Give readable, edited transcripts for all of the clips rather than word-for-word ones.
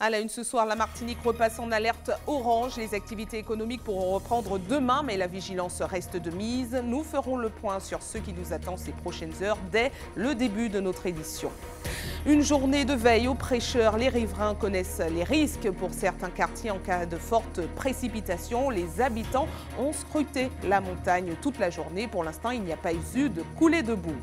À la une ce soir, la Martinique repasse en alerte orange. Les activités économiques pourront reprendre demain, mais la vigilance reste de mise. Nous ferons le point sur ce qui nous attend ces prochaines heures dès le début de notre édition. Une journée de veille aux prêcheurs. Les riverains connaissent les risques pour certains quartiers en cas de fortes précipitations. Les habitants ont scruté la montagne toute la journée. Pour l'instant, il n'y a pas eu de coulée de boue.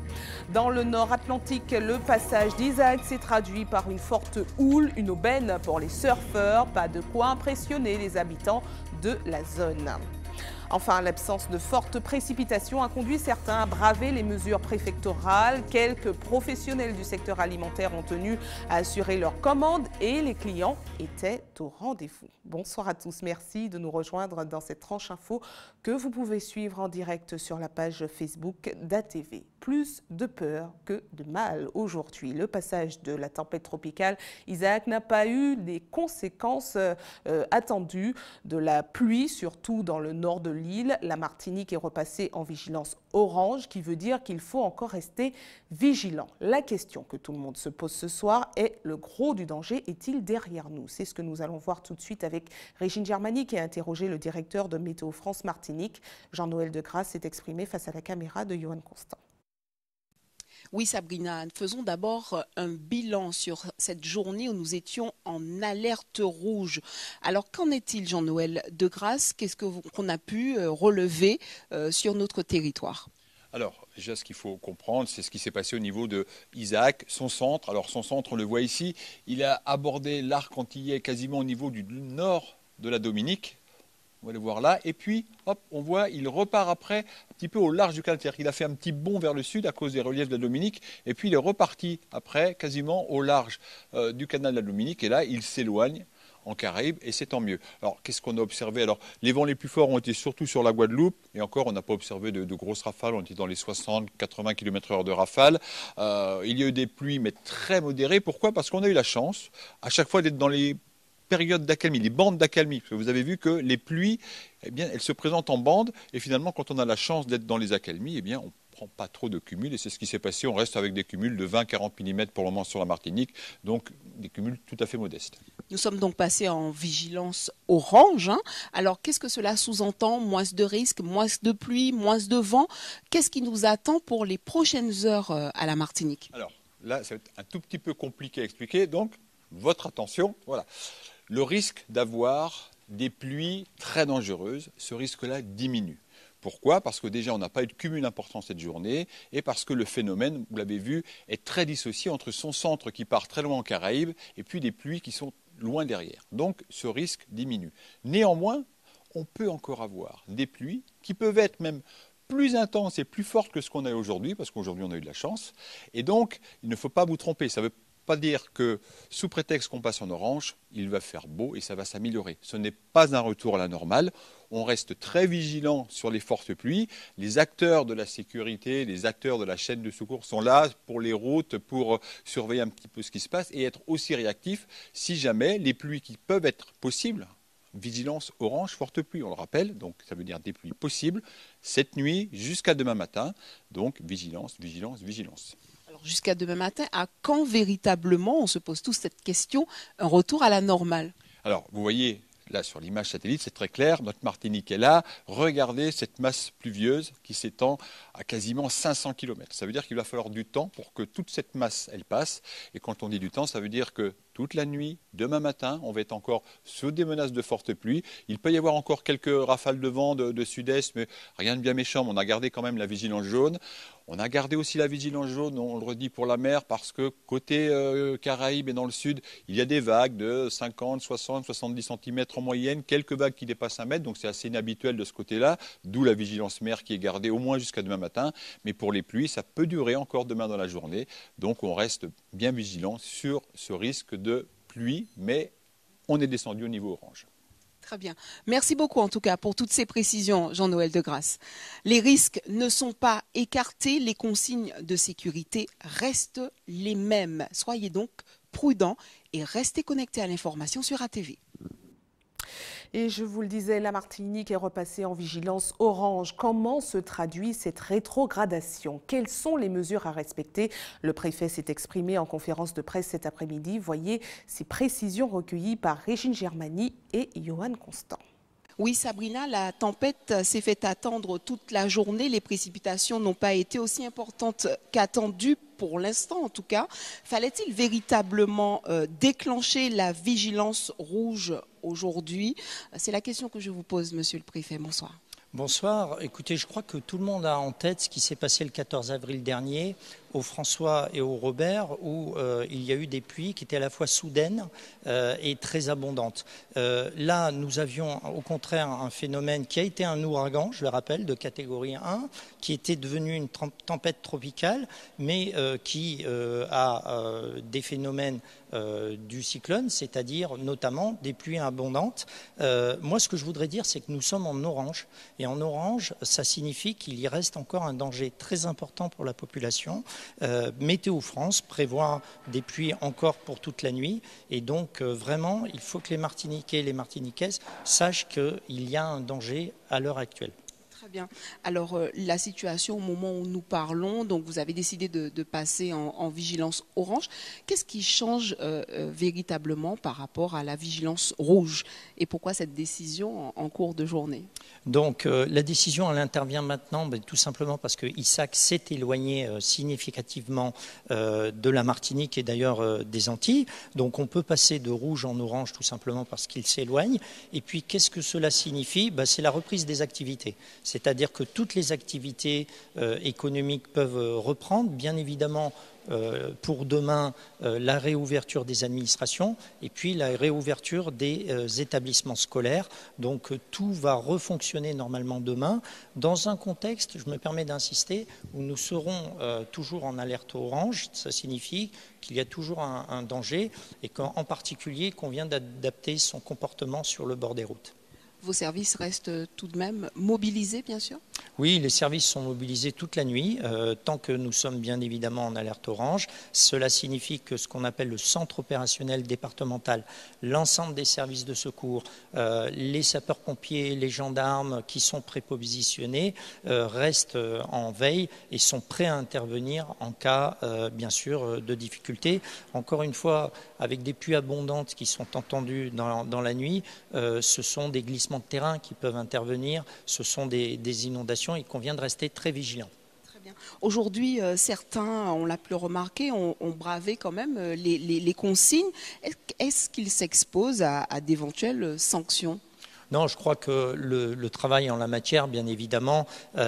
Dans le nord Atlantique, le passage d'Isaac s'est traduit par une forte houle, une aubaine pour les surfeurs. Pas de quoi impressionner les habitants de la zone. Enfin, l'absence de fortes précipitations a conduit certains à braver les mesures préfectorales. Quelques professionnels du secteur alimentaire ont tenu à assurer leurs commandes et les clients étaient au rendez-vous. Bonsoir à tous, merci de nous rejoindre dans cette tranche info que vous pouvez suivre en direct sur la page Facebook d'ATV. Plus de peur que de mal aujourd'hui. Le passage de la tempête tropicale Isaac n'a pas eu les conséquences attendues de la pluie, surtout dans le nord de l'île. La Martinique est repassée en vigilance orange, qui veut dire qu'il faut encore rester vigilant. La question que tout le monde se pose ce soir est: le gros du danger est-il derrière nous? C'est ce que nous allons voir tout de suite avec Régine Germani, qui a interrogé le directeur de Météo France Martinique. Jean-Noël Degrasse s'est exprimé face à la caméra de Johan Constant. Oui, Sabrina, faisons d'abord un bilan sur cette journée où nous étions en alerte rouge. Alors, qu'en est-il, Jean-Noël Degrasse? Qu'est-ce qu'on a pu relever sur notre territoire? Alors, déjà, ce qu'il faut comprendre, c'est ce qui s'est passé au niveau de Isaac, son centre. Alors, son centre, on le voit ici, il a abordé l'arc antillais quasiment au niveau du nord de la Dominique. On va le voir là. Et puis, hop, on voit, il repart après un petit peu au large du canal. C'est-à-dire qu'il a fait un petit bond vers le sud à cause des reliefs de la Dominique. Et puis, il est reparti après, quasiment au large du canal de la Dominique. Et là, il s'éloigne en Caraïbes, et c'est tant mieux. Alors, qu'est-ce qu'on a observé? Alors, les vents les plus forts ont été surtout sur la Guadeloupe, et encore, on n'a pas observé de grosses rafales, on était dans les 60-80 km/h de rafales. Il y a eu des pluies, mais très modérées. Pourquoi? Parce qu'on a eu la chance, à chaque fois, d'être dans les périodes d'accalmie, les bandes d'accalmie. Parce que vous avez vu que les pluies, eh bien, elles se présentent en bandes, et finalement, quand on a la chance d'être dans les accalmies, eh bien, on prend pas trop de cumuls, et c'est ce qui s'est passé. On reste avec des cumuls de 20-40 mm pour le moment sur la Martinique, donc des cumuls tout à fait modestes. Nous sommes donc passés en vigilance orange. Alors, qu'est-ce que cela sous-entend? Moins de risques, moins de pluie, moins de vent. Qu'est-ce qui nous attend pour les prochaines heures à la Martinique? Alors, là, ça va être un tout petit peu compliqué à expliquer, donc votre attention, voilà. Le risque d'avoir des pluies très dangereuses, ce risque-là diminue. Pourquoi? Parce que déjà, on n'a pas eu de cumul important cette journée, et parce que le phénomène, vous l'avez vu, est très dissocié entre son centre qui part très loin en Caraïbes et puis des pluies qui sont loin derrière. Donc, ce risque diminue. Néanmoins, on peut encore avoir des pluies qui peuvent être même plus intenses et plus fortes que ce qu'on a aujourd'hui, parce qu'aujourd'hui, on a eu de la chance. Et donc, il ne faut pas vous tromper. Ça veut pas dire que, sous prétexte qu'on passe en orange, il va faire beau et ça va s'améliorer. Ce n'est pas un retour à la normale. On reste très vigilant sur les fortes pluies. Les acteurs de la sécurité, les acteurs de la chaîne de secours sont là pour les routes, pour surveiller un petit peu ce qui se passe et être aussi réactifs si jamais les pluies qui peuvent être possibles, vigilance orange, forte pluie, on le rappelle, donc ça veut dire des pluies possibles, cette nuit jusqu'à demain matin. Donc vigilance, vigilance, vigilance. Alors, jusqu'à demain matin, à quand véritablement, on se pose tous cette question, un retour à la normale? Alors, vous voyez, là sur l'image satellite, c'est très clair, notre Martinique est là. Regardez cette masse pluvieuse qui s'étend à quasiment 500 km. Ça veut dire qu'il va falloir du temps pour que toute cette masse, elle passe. Et quand on dit du temps, ça veut dire que toute la nuit, demain matin, on va être encore sous des menaces de fortes pluies. Il peut y avoir encore quelques rafales de vent de sud-est, mais rien de bien méchant. On a gardé quand même la vigilance jaune. On a gardé aussi la vigilance jaune, on le redit, pour la mer, parce que côté Caraïbes et dans le sud, il y a des vagues de 50, 60, 70 cm en moyenne, quelques vagues qui dépassent 1 mètre, donc c'est assez inhabituel de ce côté-là, d'où la vigilance mer qui est gardée au moins jusqu'à demain matin. Mais pour les pluies, ça peut durer encore demain dans la journée, donc on reste bien vigilant sur ce risque de pluie, mais on est descendu au niveau orange. Très bien. Merci beaucoup en tout cas pour toutes ces précisions, Jean-Noël Degrasse. Les risques ne sont pas écartés, les consignes de sécurité restent les mêmes. Soyez donc prudents et restez connectés à l'information sur ATV. Et je vous le disais, la Martinique est repassée en vigilance orange. Comment se traduit cette rétrogradation? Quelles sont les mesures à respecter? Le préfet s'est exprimé en conférence de presse cet après-midi. Voyez ces précisions recueillies par Régine Germany et Johan Constant. Oui, Sabrina, la tempête s'est fait attendre toute la journée. Les précipitations n'ont pas été aussi importantes qu'attendues pour l'instant en tout cas. Fallait-il véritablement déclencher la vigilance rouge aujourd'hui? C'est la question que je vous pose, monsieur le préfet. Bonsoir. Bonsoir. Écoutez, je crois que tout le monde a en tête ce qui s'est passé le 14 avril dernier au François et au Robert, où il y a eu des pluies qui étaient à la fois soudaines et très abondantes. Là, nous avions au contraire un phénomène qui a été un ouragan, je le rappelle, de catégorie 1, qui était devenu une tempête tropicale, mais qui a des phénomènes du cyclone, c'est-à-dire notamment des pluies abondantes. Moi, ce que je voudrais dire, c'est que nous sommes en orange. Et en orange, ça signifie qu'il y reste encore un danger très important pour la population. Météo France prévoit des pluies encore pour toute la nuit. Et donc, vraiment, il faut que les Martiniquais et les Martiniquaises sachent qu'il y a un danger à l'heure actuelle. Très bien. Alors, la situation au moment où nous parlons, donc vous avez décidé de passer en vigilance orange. Qu'est-ce qui change véritablement par rapport à la vigilance rouge? Et pourquoi cette décision en cours de journée? Donc, la décision, elle intervient maintenant tout simplement parce que Isaac s'est éloigné significativement de la Martinique et d'ailleurs des Antilles. Donc, on peut passer de rouge en orange tout simplement parce qu'il s'éloigne. Et puis, qu'est-ce que cela signifie? C'est la reprise des activités. C'est-à-dire que toutes les activités économiques peuvent reprendre, bien évidemment, pour demain la réouverture des administrations et puis la réouverture des établissements scolaires. Donc tout va refonctionner normalement demain dans un contexte, je me permets d'insister, où nous serons toujours en alerte orange. Ça signifie qu'il y a toujours un danger et qu'en particulier qu'on vient d'adapter son comportement sur le bord des routes. Vos services restent tout de même mobilisés, bien sûr? Oui, les services sont mobilisés toute la nuit, tant que nous sommes bien évidemment en alerte orange. Cela signifie que ce qu'on appelle le centre opérationnel départemental, l'ensemble des services de secours, les sapeurs-pompiers, les gendarmes qui sont prépositionnés restent en veille et sont prêts à intervenir en cas, bien sûr, de difficulté. Encore une fois, avec des pluies abondantes qui sont entendues dans la nuit, ce sont des glissements de terrain qui peuvent intervenir, ce sont des inondations. Il convient de rester très vigilant. Très bien. Aujourd'hui, certains, on l'a pu le remarquer, ont bravé quand même les consignes. Est-ce qu'ils s'exposent à d'éventuelles sanctions? Non, je crois que le travail en la matière, bien évidemment,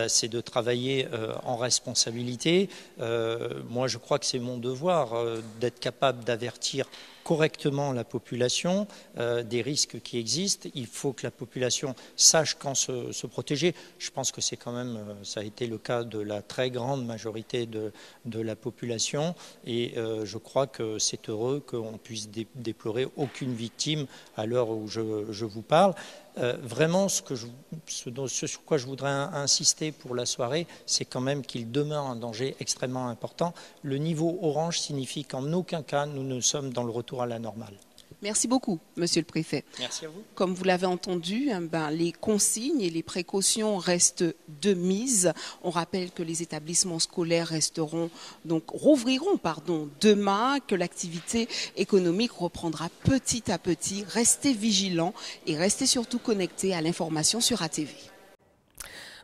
c'est de travailler en responsabilité. Moi, je crois que c'est mon devoir d'être capable d'avertir correctement la population des risques qui existent. Il faut que la population sache quand se protéger. Je pense que c'est quand même, ça a été le cas de la très grande majorité de la population et je crois que c'est heureux qu'on puisse déplorer aucune victime à l'heure où je vous parle. Vraiment, ce sur quoi je voudrais insister pour la soirée, c'est quand même qu'il demeure un danger extrêmement important. Le niveau orange signifie qu'en aucun cas, nous ne sommes dans le retour à la normale. Merci beaucoup, monsieur le préfet. Merci à vous. Comme vous l'avez entendu, les consignes et les précautions restent de mise. On rappelle que les établissements scolaires rouvriront demain, que l'activité économique reprendra petit à petit. Restez vigilants et restez surtout connectés à l'information sur ATV.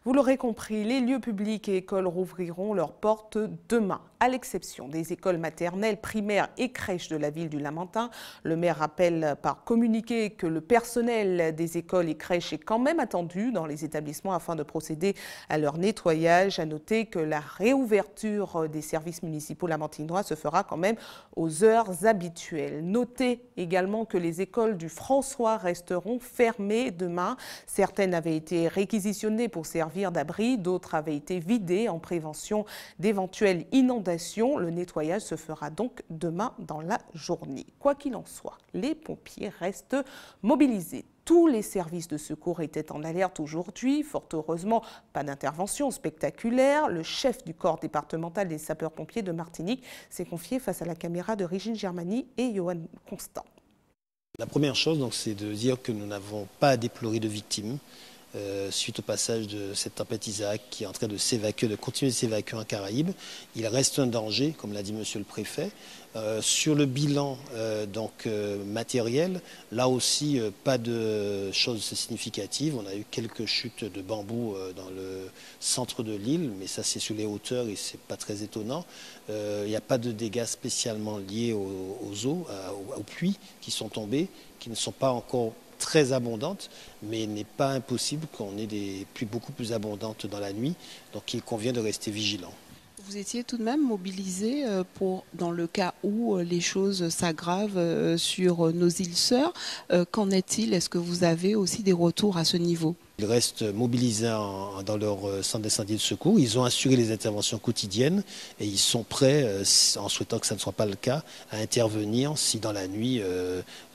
Vous l'aurez compris, les lieux publics et écoles rouvriront leurs portes demain, à l'exception des écoles maternelles, primaires et crèches de la ville du Lamentin. Le maire rappelle par communiqué que le personnel des écoles et crèches est quand même attendu dans les établissements afin de procéder à leur nettoyage. À noter que la réouverture des services municipaux lamantinois se fera quand même aux heures habituelles. Notez également que les écoles du François resteront fermées demain. Certaines avaient été réquisitionnées pour servir d'abri, d'autres avaient été vidées en prévention d'éventuelles inondations. Le nettoyage se fera donc demain dans la journée. Quoi qu'il en soit, les pompiers restent mobilisés. Tous les services de secours étaient en alerte aujourd'hui. Fort heureusement, pas d'intervention spectaculaire. Le chef du corps départemental des sapeurs-pompiers de Martinique s'est confié face à la caméra de Régine Germany et Johan Constant. La première chose, donc, c'est de dire que nous n'avons pas à déplorer de victimes suite au passage de cette tempête Isaac qui est en train de s'évacuer, de continuer de s'évacuer en Caraïbes. Il reste un danger, comme l'a dit Monsieur le Préfet. Sur le bilan matériel, là aussi, pas de choses significatives. On a eu quelques chutes de bambou dans le centre de l'île, mais ça c'est sur les hauteurs et c'est pas très étonnant. Il n'y a pas de dégâts spécialement liés aux eaux, aux pluies qui sont tombées, qui ne sont pas encore très abondantes, mais il n'est pas impossible qu'on ait des pluies beaucoup plus abondantes dans la nuit, donc il convient de rester vigilant. Vous étiez tout de même mobilisé dans le cas où les choses s'aggravent sur nos îles sœurs. Qu'en est-il? Est-ce que vous avez aussi des retours à ce niveau? Ils restent mobilisés dans leur centre d'incendie de secours. Ils ont assuré les interventions quotidiennes et ils sont prêts, en souhaitant que ça ne soit pas le cas, à intervenir si dans la nuit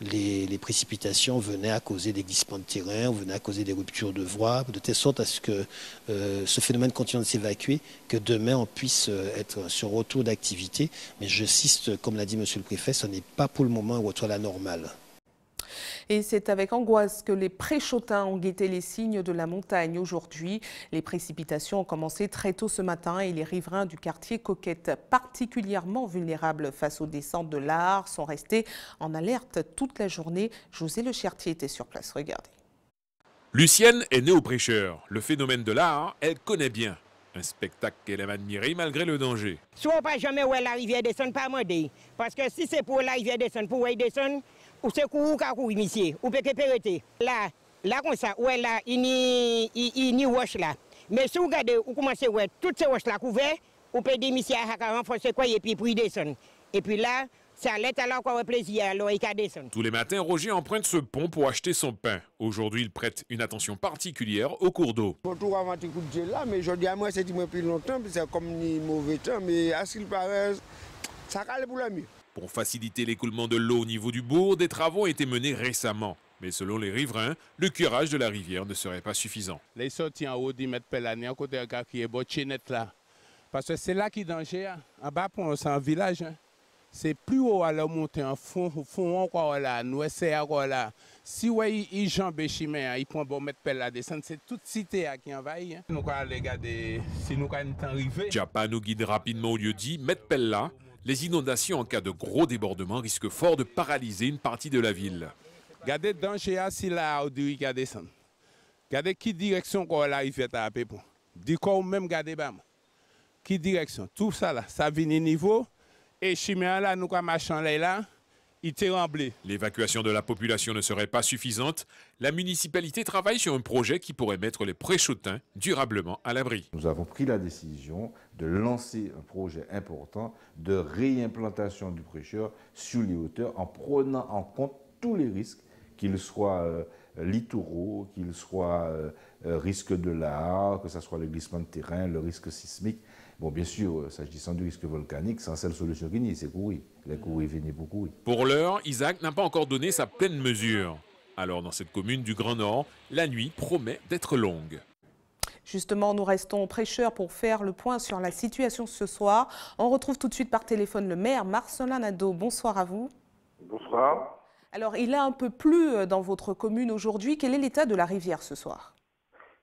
les précipitations venaient à causer des glissements de terrain ou venaient à causer des ruptures de voies, de telle sorte à ce que ce phénomène continue de s'évacuer, que demain on puisse être sur retour d'activité. Mais j'insiste, comme l'a dit Monsieur le Préfet, ce n'est pas pour le moment un retour à la normale. Et c'est avec angoisse que les Préchotins ont guetté les signes de la montagne aujourd'hui. Les précipitations ont commencé très tôt ce matin et les riverains du quartier Coquette, particulièrement vulnérables face aux descentes de l'Aar, sont restés en alerte toute la journée. José Le Chertier était sur place, regardez. Lucienne est née au Prêcheur. Le phénomène de l'Aar, elle connaît bien. Un spectacle qu'elle aime admirer malgré le danger. Si on ne pas jamais où la rivière descend, pas demander. Parce que si c'est pour la rivière descendre, pour elle descendre, ou c'est courir qu'à courir, monsieur, ou peut que péréter. Là comme ça, ouais là, il n'y roche là. Mais si vous regardez, vous commencez ouais, toutes ces roches là couvertes, vous pouvez dire monsieur à renforcer quoi et puis pour y descendre. Et puis là, ça l'aide alors quoi plaisir, alors il descendre. Tous les matins, Roger emprunte ce pont pour acheter son pain. Aujourd'hui, il prête une attention particulière au cours d'eau. Je trouve avant de couper là, mais je dis à moi, c'est depuis longtemps, c'est comme ni mauvais temps, mais à ce qu'il paraît, ça calme pour la mieux. Pour faciliter l'écoulement de l'eau au niveau du bourg, des travaux ont été menés récemment. Mais selon les riverains, le curage de la rivière ne serait pas suffisant. Les sorties en haut d'y mettre Pelani, à côté de qui est bochinette là. Parce que c'est là qui est danger. En bas, c'est un village. C'est plus haut à la montée en fond encore là, nous essayons encore là. Si ouais, il jambe chemin, il prend bon mettre pelle la descente, c'est toute cité qui envahit. Nous allons regarder si nous allons arriver. Japa nous guide rapidement au lieu dit, mettre pelle là. Les inondations en cas de gros débordement risquent fort de paralyser une partie de la ville. Regardez le danger si la Audrey qui descend. Regardez qui direction qu'on la rivière à Pépon. Du coup, même regardez bam. Qui direction? Tout ça là, ça vient au niveau. Et chemin là, nous avons marché là, il était remblé. L'évacuation de la population ne serait pas suffisante. La municipalité travaille sur un projet qui pourrait mettre les Préchotins durablement à l'abri. Nous avons pris la décision de lancer un projet important de réimplantation du Prêcheur sur les hauteurs en prenant en compte tous les risques, qu'ils soient littoraux, qu'ils soient risque de l'Aar, que ce soit le glissement de terrain, le risque sismique. Bon, bien sûr, s'agissant du risque volcanique, c'est la seule solution qu'il y ait, c'est courir. Les courir, venir pour courir. Pour l'heure, Isaac n'a pas encore donné sa pleine mesure. Alors, dans cette commune du Grand Nord, la nuit promet d'être longue. Justement, nous restons au Prêcheur pour faire le point sur la situation ce soir. On retrouve tout de suite par téléphone le maire Marcelin Nadeau. Bonsoir à vous. Bonsoir. Alors, il a un peu plu dans votre commune aujourd'hui. Quel est l'état de la rivière ce soir?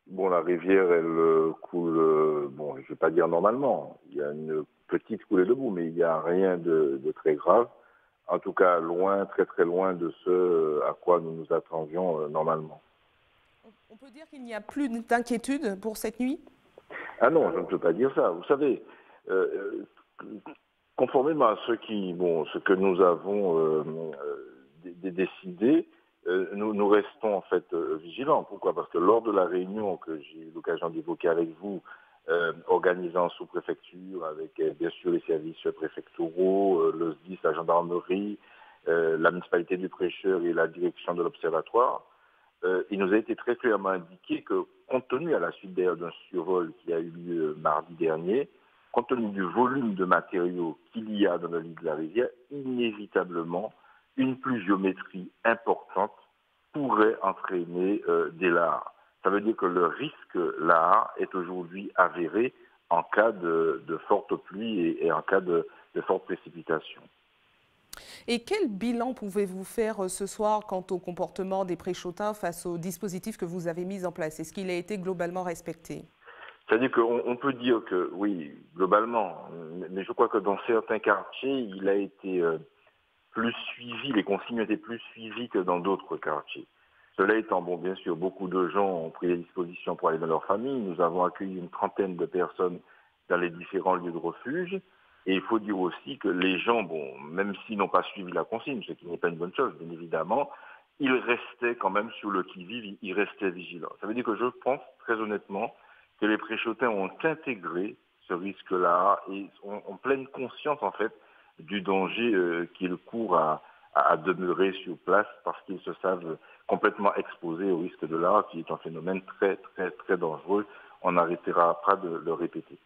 Bon, la rivière, elle coule, bon, je ne vais pas dire normalement. Il y a une petite coulée de boue, mais il n'y a rien de très grave. En tout cas, loin, très très loin de ce à quoi nous nous attendions normalement. On peut dire qu'il n'y a plus d'inquiétude pour cette nuit? Ah non, je ne peux pas dire ça. Vous savez, conformément à ce que nous avons décidé, nous restons en fait vigilants. Pourquoi? Parce que lors de la réunion que j'ai eu l'occasion d'évoquer avec vous, organisant sous-préfecture avec bien sûr les services préfectoraux, le SDIS, la gendarmerie, la municipalité du Prêcheur et la direction de l'Observatoire, il nous a été très clairement indiqué que, compte tenu à la suite d'ailleurs d'un survol qui a eu lieu mardi dernier, compte tenu du volume de matériaux qu'il y a dans le lit de la rivière, inévitablement, une pluviométrie importante pourrait entraîner des lares. Ça veut dire que le risque lare est aujourd'hui avéré en cas de fortes pluies et en cas de fortes précipitations. Et quel bilan pouvez-vous faire ce soir quant au comportement des Préchotins face au dispositif que vous avez mis en place? Est-ce qu'il a été globalement respecté? C'est-à-dire qu'on peut dire que, oui, globalement, mais je crois que dans certains quartiers, il a été plus suivi, les consignes étaient plus suivies que dans d'autres quartiers. Cela étant, bon, bien sûr, beaucoup de gens ont pris les dispositions pour aller dans leur famille. Nous avons accueilli une trentaine de personnes dans les différents lieux de refuge. Et il faut dire aussi que les gens, bon, même s'ils n'ont pas suivi la consigne, ce qui n'est pas une bonne chose, bien évidemment, ils restaient quand même sur le qui-vive, ils restaient vigilants. Ça veut dire que je pense, très honnêtement, que les Préchotins ont intégré ce risque-là et ont pleine conscience, en fait, du danger qu'ils courent à demeurer sur place parce qu'ils se savent complètement exposés au risque de l'art, qui est un phénomène très, très, très dangereux. On n'arrêtera pas de le répéter.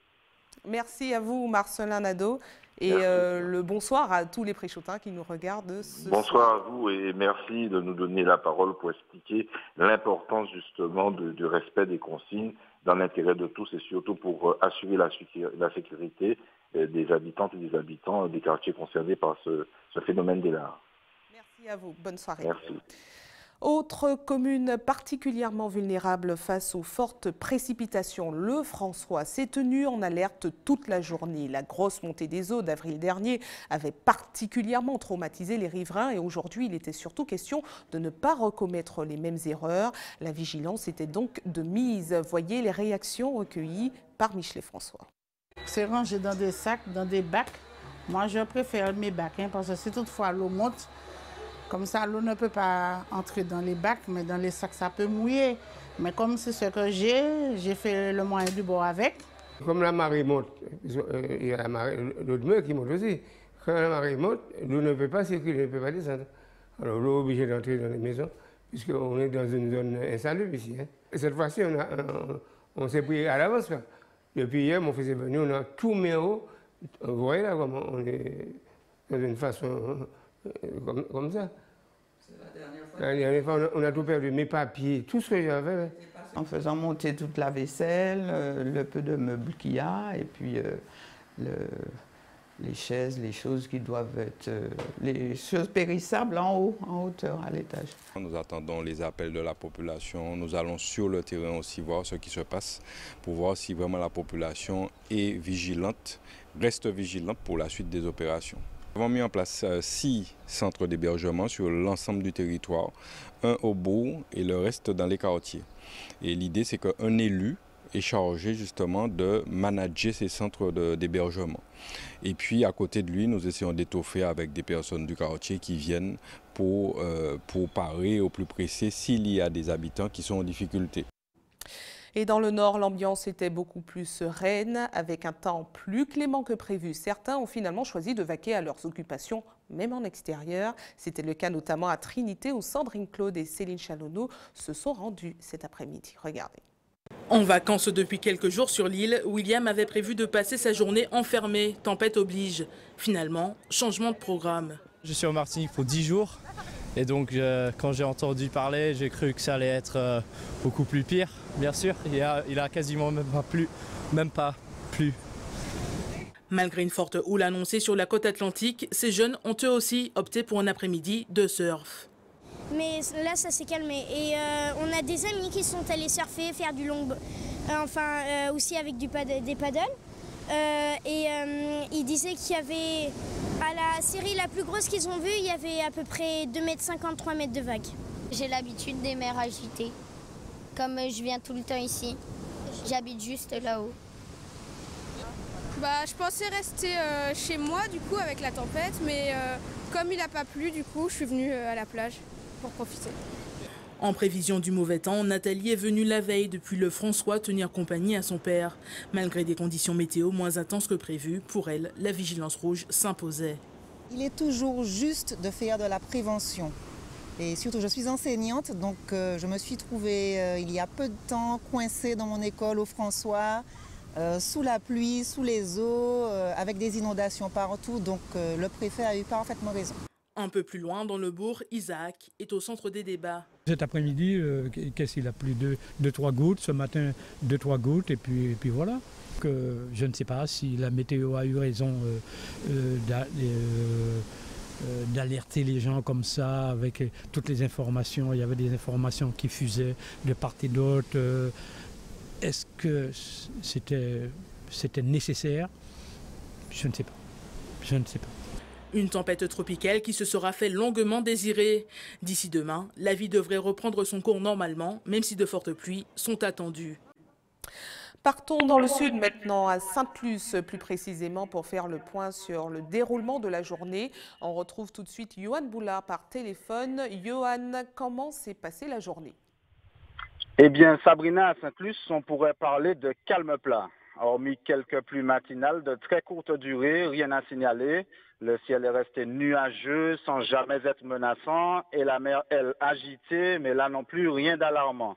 Merci à vous, Marcelin Nadeau, et le bonsoir à tous les Préchotins qui nous regardent ce soir. Bonsoir à vous et merci de nous donner la parole pour expliquer l'importance justement du respect des consignes dans l'intérêt de tous et surtout pour assurer la sécurité des habitantes et des habitants des quartiers concernés par ce phénomène des larves. Merci à vous. Bonne soirée. Merci. Autre commune particulièrement vulnérable face aux fortes précipitations, le François s'est tenu en alerte toute la journée. La grosse montée des eaux d'avril dernier avait particulièrement traumatisé les riverains et aujourd'hui il était surtout question de ne pas recommettre les mêmes erreurs. La vigilance était donc de mise. Voyez les réactions recueillies par Michelet François. C'est rangé dans des sacs, dans des bacs. Moi je préfère mes bacs parce que si toutefois l'eau monte, comme ça, l'eau ne peut pas entrer dans les bacs, mais dans les sacs, ça peut mouiller. Mais comme c'est ce que j'ai fait le moyen du bord avec. Comme la marée monte, il y a l'autre mur qui monte aussi. Quand la marée monte, l'eau ne peut pas circuler, ne peut pas descendre. Alors l'eau est obligée d'entrer dans les maisons, puisqu'on est dans une zone insalubre ici. Hein. Et cette fois-ci, on s'est pris à l'avance. Depuis hier, mon fils est venu, on a tout mis en haut. Vous voyez là, comment on est dans une façon... Comme ça. La dernière fois, on a tout perdu, mes papiers, tout ce que j'avais. En faisant monter toute la vaisselle, le peu de meubles qu'il y a, et puis les chaises, les choses qui doivent être, les choses périssables en haut, en hauteur, à l'étage. Nous attendons les appels de la population, nous allons sur le terrain aussi voir ce qui se passe, pour voir si vraiment la population est vigilante, reste vigilante pour la suite des opérations. Nous avons mis en place 6 centres d'hébergement sur l'ensemble du territoire, un au bourg et le reste dans les quartiers. Et l'idée, c'est qu'un élu est chargé justement de manager ces centres d'hébergement. Et puis à côté de lui, nous essayons d'étoffer avec des personnes du quartier qui viennent pour parer au plus pressé s'il y a des habitants qui sont en difficulté. Et dans le nord, l'ambiance était beaucoup plus sereine, avec un temps plus clément que prévu. Certains ont finalement choisi de vaquer à leurs occupations, même en extérieur. C'était le cas notamment à Trinité, où Sandrine Claude et Céline Chalonneau se sont rendus cet après-midi. Regardez. En vacances depuis quelques jours sur l'île, William avait prévu de passer sa journée enfermé, tempête oblige. Finalement, changement de programme. Je suis en Martinique pour 10 jours. Et donc, quand j'ai entendu parler, j'ai cru que ça allait être beaucoup plus pire, bien sûr. Il a quasiment même pas plu. Malgré une forte houle annoncée sur la côte atlantique, ces jeunes ont eux aussi opté pour un après-midi de surf. Mais là, ça s'est calmé. Et on a des amis qui sont allés surfer, faire du long... aussi avec des paddles. Ils disaient qu'il y avait... À la série la plus grosse qu'ils ont vue, il y avait à peu près 2,50 m, 3 mètres de vagues. J'ai l'habitude des mers agitées. Comme je viens tout le temps ici, j'habite juste là-haut. Je pensais rester chez moi du coup avec la tempête, mais comme il n'a pas plu, du coup je suis venue à la plage pour profiter. En prévision du mauvais temps, Nathalie est venue la veille depuis le François tenir compagnie à son père. Malgré des conditions météo moins intenses que prévues, pour elle, la vigilance rouge s'imposait. Il est toujours juste de faire de la prévention. Et surtout, je suis enseignante, donc je me suis trouvée il y a peu de temps coincée dans mon école au François, sous la pluie, sous les eaux, avec des inondations partout. Donc le préfet a eu parfaitement raison. Un peu plus loin, dans le bourg, Isaac est au centre des débats. Cet après-midi, qu'est-ce qu'il a plu 2-3 gouttes, ce matin 2-3 gouttes, et puis voilà. Je ne sais pas si la météo a eu raison d'alerter les gens comme ça avec toutes les informations. Il y avait des informations qui fusaient de part et d'autre. Est-ce que c'était nécessaire? Je ne sais pas. Je ne sais pas. Une tempête tropicale qui se sera fait longuement désirer. D'ici demain, la vie devrait reprendre son cours normalement, même si de fortes pluies sont attendues. Partons dans le sud maintenant, à Sainte-Luce plus précisément, pour faire le point sur le déroulement de la journée. On retrouve tout de suite Johan Boulard par téléphone. Johan, comment s'est passée la journée? Eh bien, Sabrina, à Sainte-Luce, on pourrait parler de calme plat. Hormis quelques pluies matinales de très courte durée, rien à signaler. Le ciel est resté nuageux sans jamais être menaçant et la mer, elle, agitée, mais là non plus rien d'alarmant.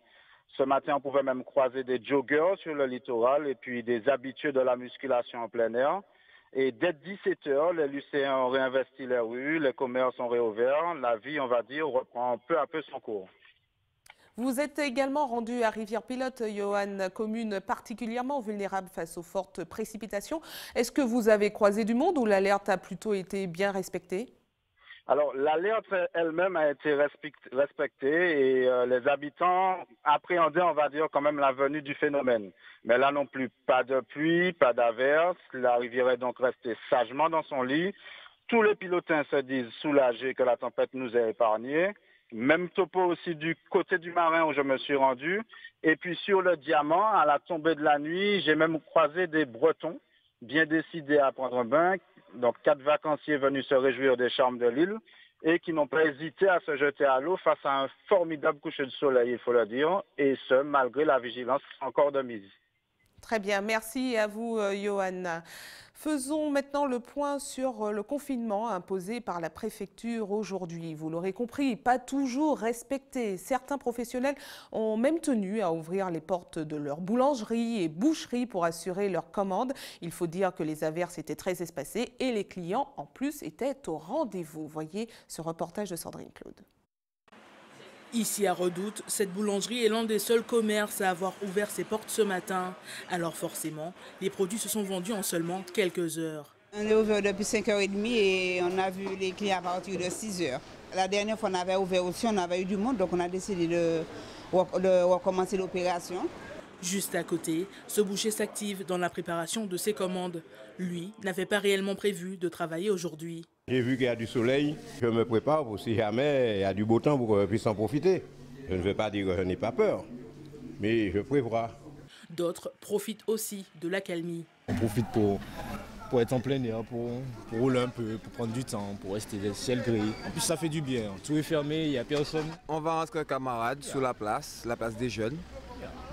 Ce matin, on pouvait même croiser des joggers sur le littoral et puis des habitués de la musculation en plein air. Et dès 17h, les lycéens ont réinvesti les rues, les commerces sont réouverts. La vie, on va dire, reprend peu à peu son cours. Vous êtes également rendu à Rivière-Pilote, Johan, commune particulièrement vulnérable face aux fortes précipitations. Est-ce que vous avez croisé du monde ou l'alerte a plutôt été bien respectée? Alors, l'alerte elle-même a été respectée et les habitants appréhendaient, on va dire, quand même la venue du phénomène. Mais là non plus, pas de pluie, pas d'averse. La rivière est donc restée sagement dans son lit. Tous les pilotins se disent soulagés que la tempête nous a épargnés. Même topo aussi du côté du marin où je me suis rendu. Et puis sur le Diamant, à la tombée de la nuit, j'ai même croisé des Bretons bien décidés à prendre un bain. Donc 4 vacanciers venus se réjouir des charmes de l'île et qui n'ont pas hésité à se jeter à l'eau face à un formidable coucher de soleil, il faut le dire, et ce, malgré la vigilance encore de mise. Très bien, merci à vous, Johan. Faisons maintenant le point sur le confinement imposé par la préfecture aujourd'hui. Vous l'aurez compris, pas toujours respecté. Certains professionnels ont même tenu à ouvrir les portes de leurs boulangeries et boucheries pour assurer leurs commandes. Il faut dire que les averses étaient très espacées et les clients, en plus, étaient au rendez-vous. Voyez ce reportage de Sandrine Claude. Ici à Redoute, cette boulangerie est l'un des seuls commerces à avoir ouvert ses portes ce matin. Alors forcément, les produits se sont vendus en seulement quelques heures. On est ouvert depuis 5h30 et on a vu les clients à partir de 6h. La dernière fois on avait ouvert aussi, on avait eu du monde, donc on a décidé de recommencer l'opération. Juste à côté, ce boucher s'active dans la préparation de ses commandes. Lui n'avait pas réellement prévu de travailler aujourd'hui. J'ai vu qu'il y a du soleil, je me prépare pour si jamais il y a du beau temps pour que je puisse en profiter. Je ne veux pas dire que je n'ai pas peur, mais je prévois. D'autres profitent aussi de l'accalmie. On profite pour être en plein air, pour rouler un peu, pour prendre du temps, pour rester le ciel gris. En plus ça fait du bien, tout est fermé, il n'y a personne. On va entre camarades sur la place des jeunes.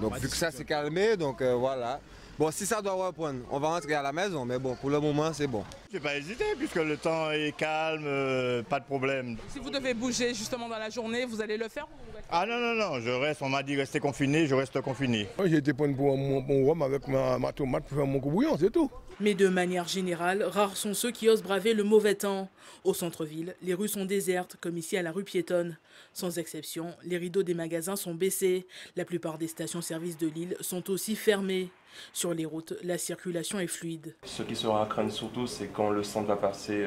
Donc vu que ça s'est calmé, donc voilà. Bon, si ça doit reprendre, on va rentrer à la maison, mais bon, pour le moment, c'est bon. Je ne vais pas hésiter, puisque le temps est calme, pas de problème. Si vous devez bouger justement dans la journée, vous allez le faire? Ah non, je reste, on m'a dit rester confiné, je reste confiné. J'ai été prendre pour mon rhum avec ma tomate pour faire mon coup bouillon, c'est tout. Mais de manière générale, rares sont ceux qui osent braver le mauvais temps. Au centre-ville, les rues sont désertes, comme ici à la rue piétonne. Sans exception, les rideaux des magasins sont baissés. La plupart des stations-service de l'île sont aussi fermées. Sur les routes, la circulation est fluide. Ce qui sera à craindre surtout, c'est quand le centre va passer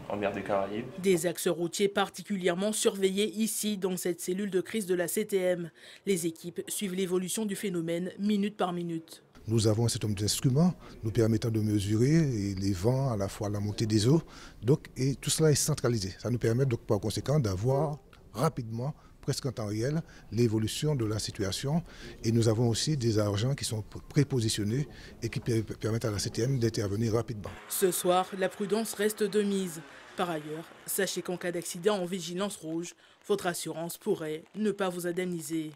en mer des Caraïbes. Des axes routiers particulièrement surveillés ici, dans cette cellule de crise de la CTM. Les équipes suivent l'évolution du phénomène minute par minute. Nous avons un certain nombre d'instruments nous permettant de mesurer les vents, à la fois la montée des eaux. Et tout cela est centralisé. Ça nous permet donc par conséquent d'avoir rapidement, presque en temps réel, l'évolution de la situation. Et nous avons aussi des agents qui sont prépositionnés et qui permettent à la CTM d'intervenir rapidement. Ce soir, la prudence reste de mise. Par ailleurs, sachez qu'en cas d'accident en vigilance rouge, votre assurance pourrait ne pas vous indemniser.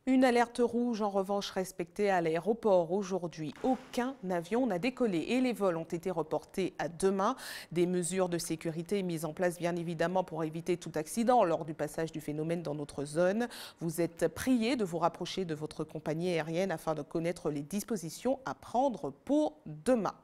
Une alerte rouge en revanche respectée à l'aéroport aujourd'hui. Aucun avion n'a décollé et les vols ont été reportés à demain. Des mesures de sécurité mises en place bien évidemment pour éviter tout accident lors du passage du phénomène dans notre zone. Vous êtes priés de vous rapprocher de votre compagnie aérienne afin de connaître les dispositions à prendre pour demain.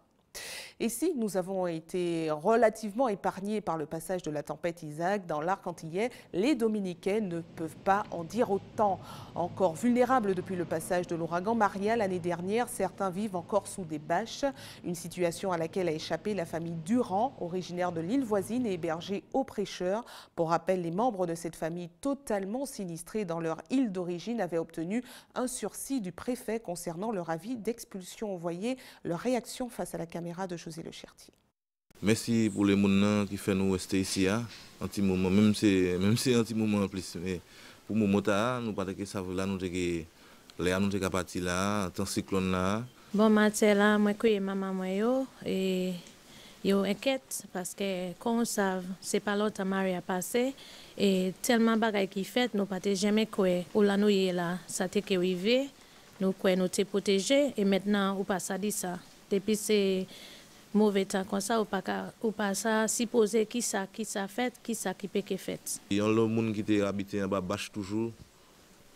Et si nous avons été relativement épargnés par le passage de la tempête Isaac dans l'arc antillais, les Dominicains ne peuvent pas en dire autant. Encore vulnérables depuis le passage de l'ouragan Maria l'année dernière, certains vivent encore sous des bâches. Une situation à laquelle a échappé la famille Durand, originaire de l'île voisine et hébergée au Prêcheur. Pour rappel, les membres de cette famille totalement sinistrés dans leur île d'origine avaient obtenu un sursis du préfet concernant leur avis d'expulsion. Vous voyez leur réaction face à la caméra de José Le Chertier. Merci pour les gens qui font nous rester ici, un petit moment, même si un petit moment en plus. Mais pour le moment, nous pas que ça là, nous sommes partis là, dans cyclone là. Bon matin là, moi que maman moi et yo inquiète parce que comme on savent, c'est pas l'autre mari a passé et tellement bagay qui fait, nous pas jamais quoi. Ou là nous y là, ça t'est arrivé. Nous quoi nous t'es protégé et maintenant ou pas ça dit ça. Depuis c'est mauvais temps comme ça ou pas ça supposer qui ça fait, qui ça qui peut que fait. Il y a le monde qui était habité en bas bâche toujours.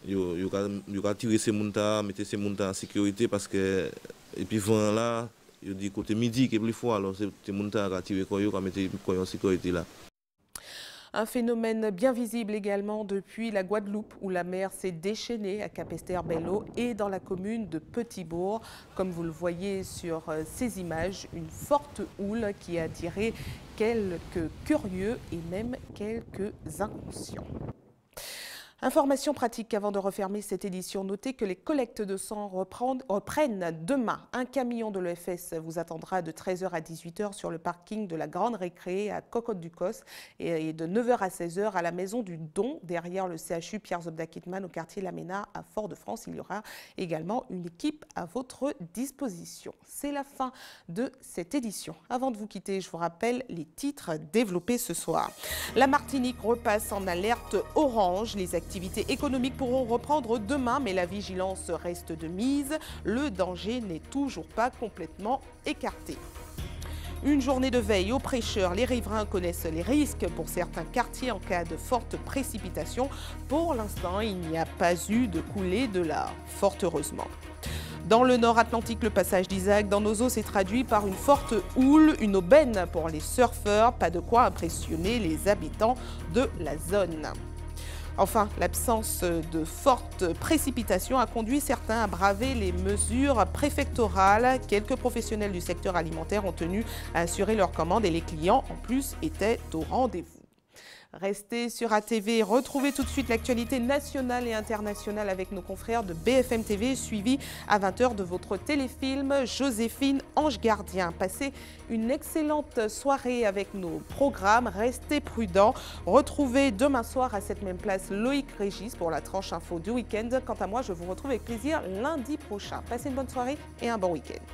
Yo ka tirer ces monde ta, mettre ces monde en sécurité parce que et puis vent là, yo dit côté midi qui est plus fort alors c'est monde ta ka tirer quoi yo ka mettre quoi en sécurité là. Un phénomène bien visible également depuis la Guadeloupe où la mer s'est déchaînée à Capesterre-Belle-Eau et dans la commune de Petit-Bourg. Comme vous le voyez sur ces images, une forte houle qui a attiré quelques curieux et même quelques inconscients. Information pratique avant de refermer cette édition. Notez que les collectes de sang reprennent demain. Un camion de l'EFS vous attendra de 13h à 18h sur le parking de la Grande Récré à Cocotte-du-Cos et de 9h à 16h à la Maison du Don derrière le CHU Pierre Zobda Kittmann au quartier Laména à Fort-de-France. Il y aura également une équipe à votre disposition. C'est la fin de cette édition. Avant de vous quitter, je vous rappelle les titres développés ce soir. La Martinique repasse en alerte orange. Les activités économiques pourront reprendre demain, mais la vigilance reste de mise. Le danger n'est toujours pas complètement écarté. Une journée de veille au Prêcheur. Les riverains connaissent les risques pour certains quartiers en cas de forte précipitation. Pour l'instant, il n'y a pas eu de coulée de lave, fort heureusement. Dans le nord Atlantique, le passage d'Isaac dans nos eaux s'est traduit par une forte houle, une aubaine pour les surfeurs. Pas de quoi impressionner les habitants de la zone. Enfin, l'absence de fortes précipitations a conduit certains à braver les mesures préfectorales. Quelques professionnels du secteur alimentaire ont tenu à assurer leurs commandes et les clients, en plus, étaient au rendez-vous. Restez sur ATV, retrouvez tout de suite l'actualité nationale et internationale avec nos confrères de BFM TV, suivi à 20h de votre téléfilm Joséphine, Ange Gardien. Passez une excellente soirée avec nos programmes, restez prudents. Retrouvez demain soir à cette même place Loïc Régis pour la tranche info du week-end. Quant à moi, je vous retrouve avec plaisir lundi prochain. Passez une bonne soirée et un bon week-end.